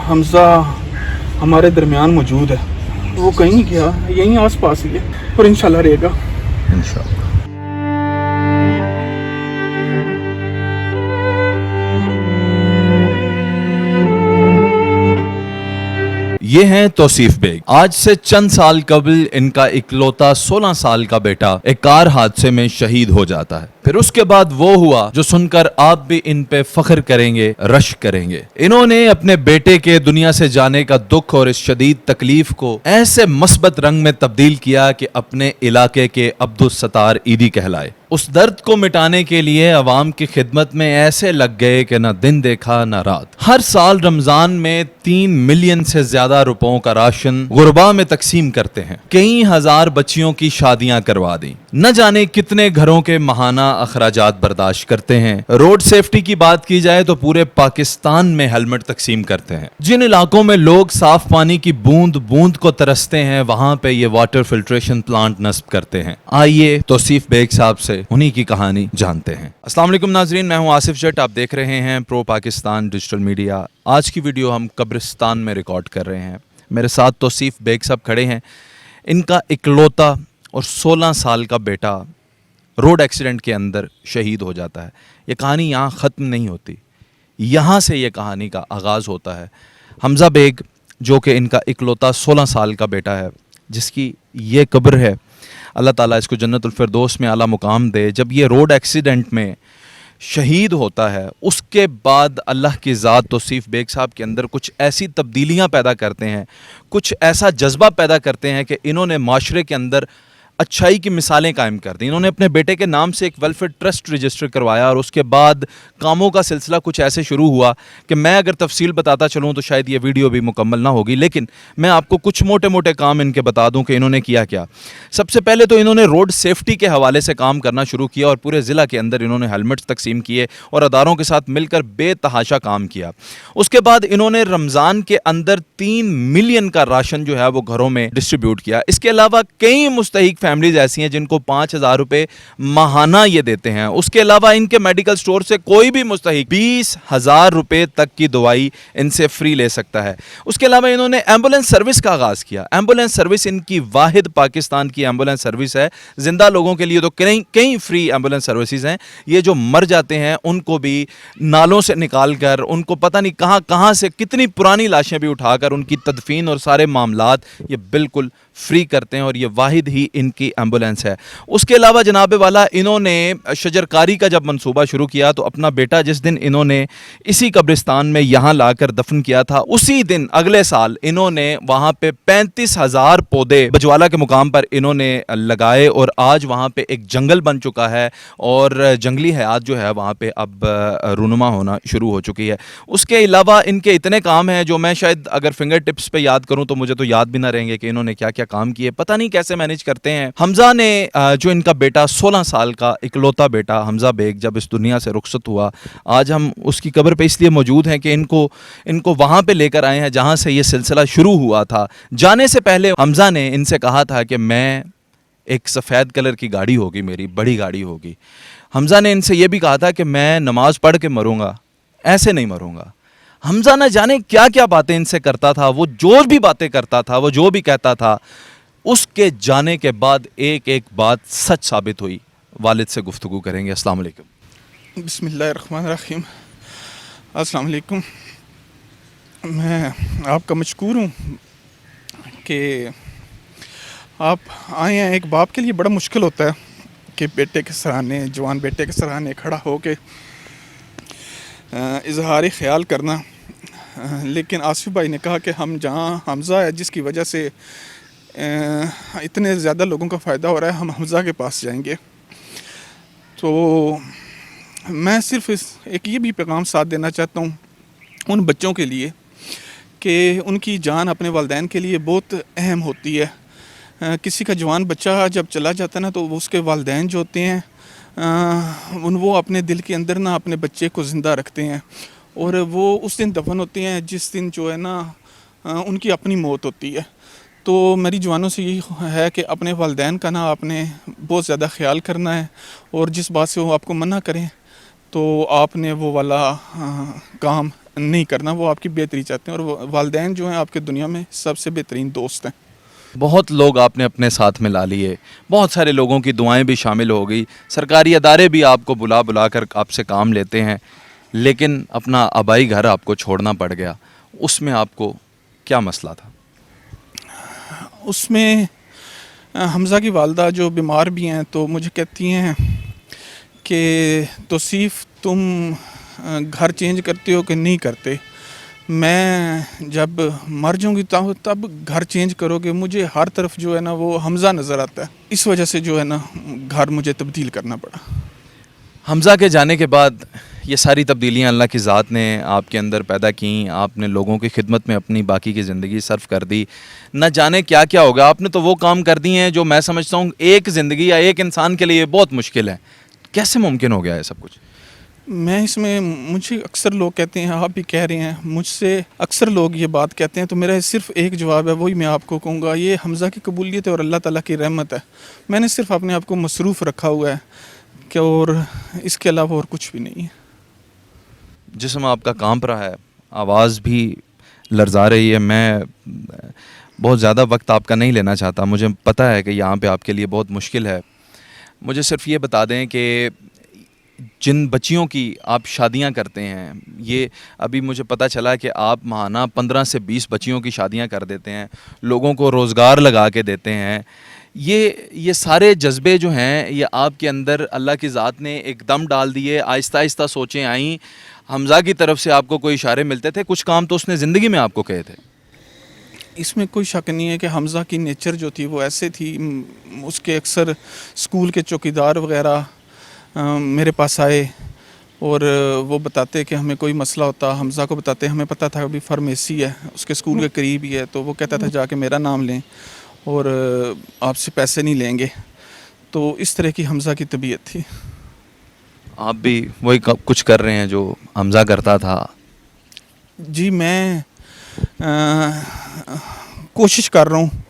حمزہ ہمارے درمیان موجود ہے. وہ کہیں نہیں گیا, یہیں آس پاس ہی ہے اور انشاءاللہ رہے گا. انشاءاللہ. یہ ہیں توصیف بیگ. آج سے چند سال قبل ان کا اکلوتا 16 سال کا بیٹا ایک کار حادثے میں شہید ہو جاتا ہے. پھر اس کے بعد وہ ہوا جو سن کر آپ بھی ان پہ فخر کریں گے, رشک کریں گے. انہوں نے اپنے بیٹے کے دنیا سے جانے کا دکھ اور اس شدید تکلیف کو ایسے مثبت رنگ میں تبدیل کیا کہ اپنے علاقے کے عبدالستار عیدی کہلائے. اس درد کو مٹانے کے لیے عوام کی خدمت میں ایسے لگ گئے کہ نہ دن دیکھا نہ رات. ہر سال رمضان میں 3 ملین سے زیادہ روپوں کا راشن غربا میں تقسیم کرتے ہیں. کئی ہزار بچیوں کی شادیاں کروا دیں. نہ جانے کتنے گھروں کے ماہانہ اخراجات برداشت کرتے ہیں. روڈ سیفٹی کی بات کی جائے تو پورے پاکستان میں ہیلمٹ تقسیم کرتے ہیں. جن علاقوں میں لوگ صاف پانی کی بوند بوند کو ترستے ہیں وہاں پہ یہ واٹر فلٹریشن پلانٹ نصب کرتے ہیں. آئیے توصیف بیگ صاحب سے انہی کی کہانی جانتے ہیں. السلام علیکم ناظرین, میں ہوں آصف جٹ, آپ دیکھ رہے ہیں پرو پاکستان ڈیجیٹل میڈیا. آج کی ویڈیو ہم قبرستان میں ریکارڈ کر رہے ہیں. میرے ساتھ توصیف بیگ صاحب کھڑے ہیں. ان کا اکلوتا اور 16 سال کا بیٹا روڈ ایکسیڈنٹ کے اندر شہید ہو جاتا ہے. یہ کہانی یہاں ختم نہیں ہوتی, یہاں سے یہ کہانی کا آغاز ہوتا ہے. حمزہ بیگ جو کہ ان کا اکلوتا 16 سال کا بیٹا ہے, جس کی یہ قبر ہے, اللہ تعالیٰ اس کو جنت الفردوس میں اعلیٰ مقام دے. جب یہ روڈ ایکسیڈنٹ میں شہید ہوتا ہے اس کے بعد اللہ کی ذات توصیف بیگ صاحب کے اندر کچھ ایسی تبدیلیاں پیدا کرتے ہیں, کچھ ایسا جذبہ پیدا کرتے ہیں کہ انہوں نے معاشرے کے اندر اچھائی کی مثالیں قائم کر دیں. انہوں نے اپنے بیٹے کے نام سے ایک ویلفیئر ٹرسٹ رجسٹر کروایا اور اس کے بعد کاموں کا سلسلہ کچھ ایسے شروع ہوا کہ میں اگر تفصیل بتاتا چلوں تو شاید یہ ویڈیو بھی مکمل نہ ہوگی, لیکن میں آپ کو کچھ موٹے موٹے کام ان کے بتا دوں کہ انہوں نے کیا کیا. سب سے پہلے تو انہوں نے روڈ سیفٹی کے حوالے سے کام کرنا شروع کیا اور پورے ضلع کے اندر انہوں نے ہیلمٹس تقسیم کیے اور اداروں کے ساتھ مل کر بے تحاشا کام کیا. اس کے بعد انہوں نے رمضان کے اندر 3 ملین کا راشن جو ہے وہ گھروں میں ڈسٹریبیوٹ کیا. اس کے علاوہ کئی مستحق فیملیز ایسی ہیں جن کو 5,000 روپے ماہانہ یہ دیتے ہیں. اس کے علاوہ ان کے میڈیکل سٹور سے کوئی بھی مستحق 20,000 روپے تک کی دوائی ان سے فری لے سکتا ہے. اس کے علاوہ انہوں نے ایمبولینس سروس کا آغاز کیا. ایمبولینس سروس ان کی واحد پاکستان کی ایمبولینس سروس ہے. زندہ لوگوں کے لیے تو کئی فری ایمبولینس سروسز ہیں. یہ جو مر جاتے ہیں ان کو بھی نالوں سے نکال کر, ان کو پتہ نہیں کہاں سے کتنی پرانی لاشیں بھی اٹھا کر ان کی تدفین اور سارے معاملات یہ بالکل فری کرتے ہیں اور یہ واحد ہی ان کی ایمبولینس ہے. اس کے علاوہ جناب والا انہوں نے شجرکاری کا جب منصوبہ شروع کیا تو اپنا بیٹا جس دن انہوں نے اسی قبرستان میں یہاں لا کر دفن کیا تھا, اسی دن اگلے سال انہوں نے وہاں پہ 35,000 پودے بجوالا کے مقام پر انہوں نے لگائے اور آج وہاں پہ ایک جنگل بن چکا ہے اور جنگلی حیات جو ہے وہاں پہ اب رونما ہونا شروع ہو چکی ہے. اس کے علاوہ ان کے اتنے کام ہیں جو میں شاید اگر فنگر ٹپس پہ یاد کروں تو مجھے تو یاد بھی نہ رہیں گے کہ انہوں نے کیا کیا کام کیے, پتہ نہیں کیسے مینیج کرتے ہیں. حمزہ نے جو ان کا بیٹا 16 سال کا اکلوتا بیٹا حمزہ بیگ جب اس دنیا سے رخصت ہوا, آج ہم اس کی قبر پہ اس لیے موجود ہیں کہ ان کو وہاں پہ لے کر آئے ہیں جہاں سے یہ سلسلہ شروع ہوا تھا. جانے سے پہلے حمزہ نے ان سے کہا تھا کہ میں ایک سفید کلر کی گاڑی ہوگی, میری بڑی گاڑی ہوگی. حمزہ نے ان سے یہ بھی کہا تھا کہ میں نماز پڑھ کے مروں گا, ایسے نہیں مروں گا. حمزہ نہ جانے کیا کیا باتیں ان سے کرتا تھا. وہ جو بھی باتیں کرتا تھا, وہ جو بھی کہتا تھا, اس کے جانے کے بعد ایک ایک بات سچ ثابت ہوئی. والد سے گفتگو کریں گے. السلام علیکم. بسم اللہ الرحمن الرحیم. السلام علیکم. میں آپ کا مشکور ہوں کہ آپ آئے ہیں. ایک باپ کے لیے بڑا مشکل ہوتا ہے کہ بیٹے کے سرانے, جوان بیٹے کے سرانے کھڑا ہو کے اظہار خیال کرنا, لیکن آصف بھائی نے کہا کہ ہم جہاں حمزہ ہے جس کی وجہ سے اتنے زیادہ لوگوں کا فائدہ ہو رہا ہے, ہم حمزہ کے پاس جائیں گے. تو میں صرف ایک یہ بھی پیغام ساتھ دینا چاہتا ہوں ان بچوں کے لیے کہ ان کی جان اپنے والدین کے لیے بہت اہم ہوتی ہے. کسی کا جوان بچہ جب چلا جاتا ہے نا تو اس کے والدین جو ہوتے ہیں وہ اپنے دل کے اندر نا اپنے بچے کو زندہ رکھتے ہیں اور وہ اس دن دفن ہوتے ہیں جس دن جو ہے نا ان کی اپنی موت ہوتی ہے. تو میری جوانوں سے یہی ہے کہ اپنے والدین کا نا آپ نے بہت زیادہ خیال کرنا ہے اور جس بات سے وہ آپ کو منع کریں تو آپ نے وہ والا کام نہیں کرنا, وہ آپ کی بہتری چاہتے ہیں, اور والدین جو ہیں آپ کے دنیا میں سب سے بہترین دوست ہیں. بہت لوگ آپ نے اپنے ساتھ ملا لیے, بہت سارے لوگوں کی دعائیں بھی شامل ہو گئی, سرکاری ادارے بھی آپ کو بلا بلا کر آپ سے کام لیتے ہیں, لیکن اپنا آبائی گھر آپ کو چھوڑنا پڑ گیا. اس میں آپ کو کیا مسئلہ تھا؟ اس میں حمزہ کی والدہ جو بیمار بھی ہیں تو مجھے کہتی ہیں کہ توصیف تم گھر چینج کرتے ہو کہ نہیں کرتے, میں جب مر جاؤں گی تب گھر چینج کرو گے. مجھے ہر طرف جو ہے نا وہ حمزہ نظر آتا ہے, اس وجہ سے جو ہے نا گھر مجھے تبدیل کرنا پڑا. حمزہ کے جانے کے بعد یہ ساری تبدیلیاں اللہ کی ذات نے آپ کے اندر پیدا کیں, آپ نے لوگوں کی خدمت میں اپنی باقی کی زندگی صرف کر دی. نہ جانے کیا کیا ہوگا, آپ نے تو وہ کام کر دی ہیں جو میں سمجھتا ہوں ایک زندگی یا ایک انسان کے لیے بہت مشکل ہے. کیسے ممکن ہو گیا ہے سب کچھ؟ میں اس میں, مجھے اکثر لوگ کہتے ہیں, آپ بھی کہہ رہے ہیں, مجھ سے اکثر لوگ یہ بات کہتے ہیں, تو میرا صرف ایک جواب ہے, وہی میں آپ کو کہوں گا, یہ حمزہ کی قبولیت ہے اور اللہ تعالیٰ کی رحمت ہے. میں نے صرف اپنے آپ کو مصروف رکھا ہوا ہے کہ اور اس کے علاوہ اور کچھ بھی نہیں ہے. جسم آپ کا کانپ رہا ہے, آواز بھی لرزا رہی ہے. میں بہت زیادہ وقت آپ کا نہیں لینا چاہتا, مجھے پتہ ہے کہ یہاں پہ آپ کے لیے بہت مشکل ہے. مجھے صرف یہ بتا دیں کہ جن بچیوں کی آپ شادیاں کرتے ہیں, یہ ابھی مجھے پتہ چلا کہ آپ ماہانہ 15 سے 20 بچیوں کی شادیاں کر دیتے ہیں, لوگوں کو روزگار لگا کے دیتے ہیں. یہ سارے جذبے جو ہیں یہ آپ کے اندر اللہ کی ذات نے ایک دم ڈال دیے, آہستہ آہستہ سوچیں آئیں. حمزہ کی طرف سے آپ کو کوئی اشارے ملتے تھے, کچھ کام تو اس نے زندگی میں آپ کو کہے تھے. اس میں کوئی شک نہیں ہے کہ حمزہ کی نیچر جو تھی وہ ایسے تھی. اس کے اکثر اسکول کے چوکیدار وغیرہ میرے پاس آئے اور وہ بتاتے کہ ہمیں کوئی مسئلہ ہوتا, حمزہ کو بتاتے, ہمیں پتہ تھا ابھی فارمیسی ہے اس کے اسکول کے قریب ہی ہے, تو وہ کہتا تھا جا کے میرا نام لیں اور آپ سے پیسے نہیں لیں گے. تو اس طرح کی حمزہ کی طبیعت تھی. آپ بھی وہی کچھ کر رہے ہیں جو حمزہ کرتا تھا؟ جی, میں کوشش کر رہا ہوں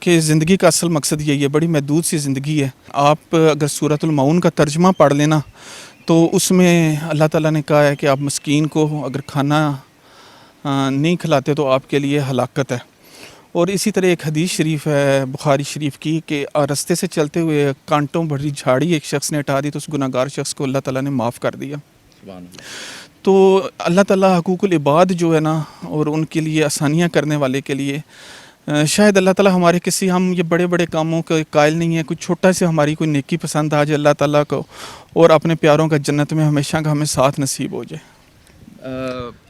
کہ زندگی کا اصل مقصد یہی ہے, بڑی محدود سی زندگی ہے. آپ اگر سورۃ المعون کا ترجمہ پڑھ لینا تو اس میں اللہ تعالیٰ نے کہا ہے کہ آپ مسکین کو اگر کھانا نہیں کھلاتے تو آپ کے لیے ہلاکت ہے. اور اسی طرح ایک حدیث شریف ہے بخاری شریف کی کہ رستے سے چلتے ہوئے کانٹوں بھری جھاڑی ایک شخص نے ہٹا دی تو اس گناہ گار شخص کو اللہ تعالیٰ نے معاف کر دیا. تو اللہ تعالیٰ حقوق العباد جو ہے نا, اور ان کے لیے آسانیاں کرنے والے کے لیے شاید اللہ تعالیٰ ہمارے کسی, ہم یہ بڑے بڑے کاموں کے قائل نہیں ہیں, کچھ چھوٹا سے ہماری کوئی نیکی پسند آ جائے اللہ تعالیٰ کو, اور اپنے پیاروں کا جنت میں ہمیشہ کا ہمیں ساتھ نصیب ہو جائے.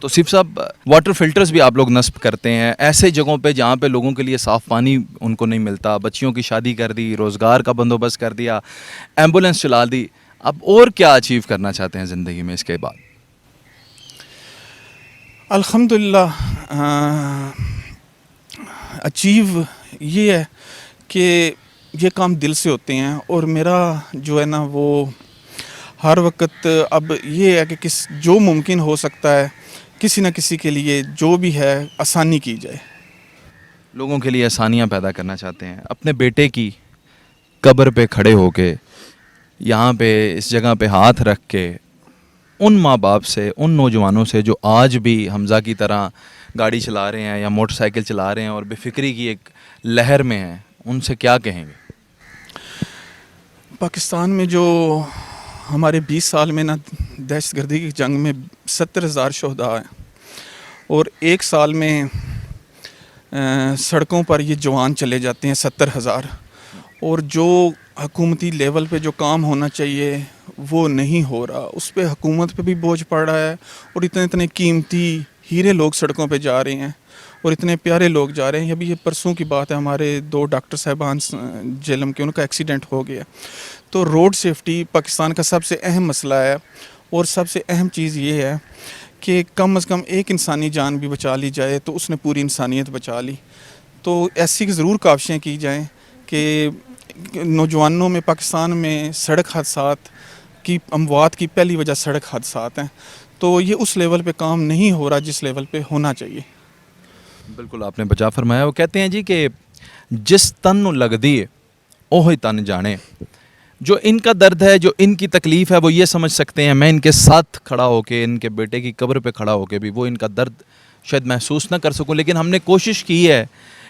توصیف صاحب, واٹر فلٹرز بھی آپ لوگ نصب کرتے ہیں ایسے جگہوں پہ جہاں پہ لوگوں کے لیے صاف پانی ان کو نہیں ملتا, بچیوں کی شادی کر دی, روزگار کا بندوبست کر دیا, ایمبولینس چلا دی. اب اور کیا اچیو کرنا چاہتے ہیں زندگی میں اس کے بعد؟ الحمدللہ اچیو یہ ہے کہ یہ کام دل سے ہوتے ہیں, اور میرا جو ہے نا وہ ہر وقت اب یہ ہے کہ جو ممکن ہو سکتا ہے کسی نہ کسی کے لیے جو بھی ہے آسانی کی جائے. لوگوں کے لیے آسانیاں پیدا کرنا چاہتے ہیں. اپنے بیٹے کی قبر پہ کھڑے ہو کے, یہاں پہ اس جگہ پہ ہاتھ رکھ کے, ان ماں باپ سے, ان نوجوانوں سے جو آج بھی حمزہ کی طرح گاڑی چلا رہے ہیں یا موٹر سائیکل چلا رہے ہیں اور بے فکری کی ایک لہر میں ہیں, ان سے کیا کہیں گے؟ پاکستان میں جو ہمارے 20 سال میں نا دہشت گردی کی جنگ میں 70,000 شہداء ہیں, اور ایک سال میں سڑکوں پر یہ جوان چلے جاتے ہیں 70,000, اور جو حکومتی لیول پہ جو کام ہونا چاہیے وہ نہیں ہو رہا. اس پہ حکومت پہ بھی بوجھ پڑ رہا ہے, اور اتنے قیمتی ہیرے لوگ سڑکوں پہ جا رہے ہیں اور اتنے پیارے لوگ جا رہے ہیں. ابھی یہ پرسوں کی بات ہے, ہمارے 2 ڈاکٹر صاحبان جیلم کے, ان کا ایکسیڈنٹ ہو گیا. تو روڈ سیفٹی پاکستان کا سب سے اہم مسئلہ ہے, اور سب سے اہم چیز یہ ہے کہ کم از کم ایک انسانی جان بھی بچا لی جائے تو اس نے پوری انسانیت بچا لی. تو ایسی ضرور کاوشیں کی جائیں کہ نوجوانوں میں پاکستان میں سڑک حادثات کی اموات کی پہلی وجہ سڑک حادثات ہیں. تو یہ اس لیول پہ کام نہیں ہو رہا جس لیول پہ ہونا چاہیے. بالکل آپ نے بچا فرمایا. وہ کہتے ہیں جی کہ جس تن نو لگ دی اوہی تن جانے. جو ان کا درد ہے, جو ان کی تکلیف ہے, وہ یہ سمجھ سکتے ہیں. میں ان کے ساتھ کھڑا ہو کے, ان کے بیٹے کی قبر پہ کھڑا ہو کے بھی وہ ان کا درد شاید محسوس نہ کر سکوں, لیکن ہم نے کوشش کی ہے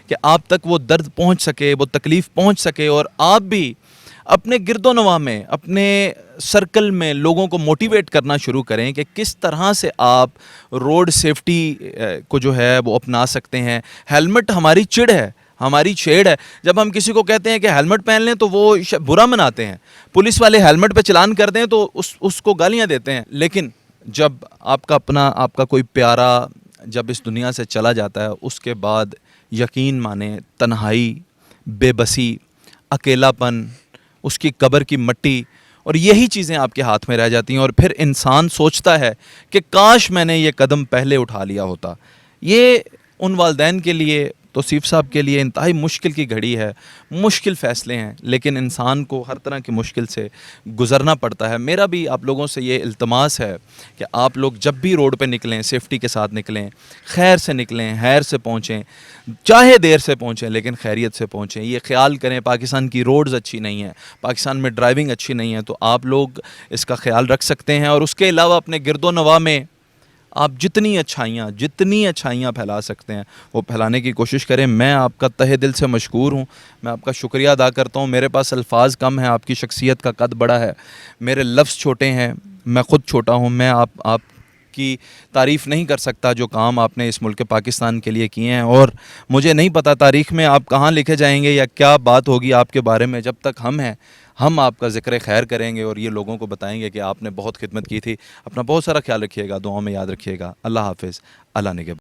کہ آپ تک وہ درد پہنچ سکے, وہ تکلیف پہنچ سکے, اور آپ بھی اپنے گرد و نواح میں, اپنے سرکل میں لوگوں کو موٹیویٹ کرنا شروع کریں کہ کس طرح سے آپ روڈ سیفٹی کو جو ہے وہ اپنا سکتے ہیں. ہیلمٹ ہماری چڑ ہے, ہماری چھیڑ ہے. جب ہم کسی کو کہتے ہیں کہ ہیلمٹ پہن لیں تو وہ برا مناتے ہیں. پولیس والے ہیلمٹ پہ چلان کر دیں تو اس کو گالیاں دیتے ہیں. لیکن جب آپ کا کوئی پیارا جب اس دنیا سے چلا جاتا ہے, اس کے بعد یقین مانیں تنہائی, بے بسی, اکیلا پن, اس کی قبر کی مٹی, اور یہی چیزیں آپ کے ہاتھ میں رہ جاتی ہیں. اور پھر انسان سوچتا ہے کہ کاش میں نے یہ قدم پہلے اٹھا لیا ہوتا. یہ ان والدین کے لیے, توصیف صاحب کے لیے انتہائی مشکل کی گھڑی ہے, مشکل فیصلے ہیں, لیکن انسان کو ہر طرح کی مشکل سے گزرنا پڑتا ہے. میرا بھی آپ لوگوں سے یہ التماس ہے کہ آپ لوگ جب بھی روڈ پہ نکلیں سیفٹی کے ساتھ نکلیں, خیر سے نکلیں, خیر سے پہنچیں, چاہے دیر سے پہنچیں لیکن خیریت سے پہنچیں. یہ خیال کریں پاکستان کی روڈز اچھی نہیں ہیں, پاکستان میں ڈرائیونگ اچھی نہیں ہے, تو آپ لوگ اس کا خیال رکھ سکتے ہیں. اور اس کے علاوہ اپنے گرد و نواح میں آپ جتنی اچھائیاں پھیلا سکتے ہیں وہ پھیلانے کی کوشش کریں. میں آپ کا تہہ دل سے مشکور ہوں, میں آپ کا شکریہ ادا کرتا ہوں. میرے پاس الفاظ کم ہیں, آپ کی شخصیت کا قد بڑا ہے, میرے لفظ چھوٹے ہیں, میں خود چھوٹا ہوں. میں آپ کی تعریف نہیں کر سکتا جو کام آپ نے اس ملک پاکستان کے لیے کیے ہیں. اور مجھے نہیں پتہ تاریخ میں آپ کہاں لکھے جائیں گے یا کیا بات ہوگی آپ کے بارے میں. جب تک ہم ہیں ہم آپ کا ذکر خیر کریں گے اور یہ لوگوں کو بتائیں گے کہ آپ نے بہت خدمت کی تھی. اپنا بہت سارا خیال رکھیے گا, دعاؤں میں یاد رکھیے گا. اللہ حافظ. اللہ نگہبان.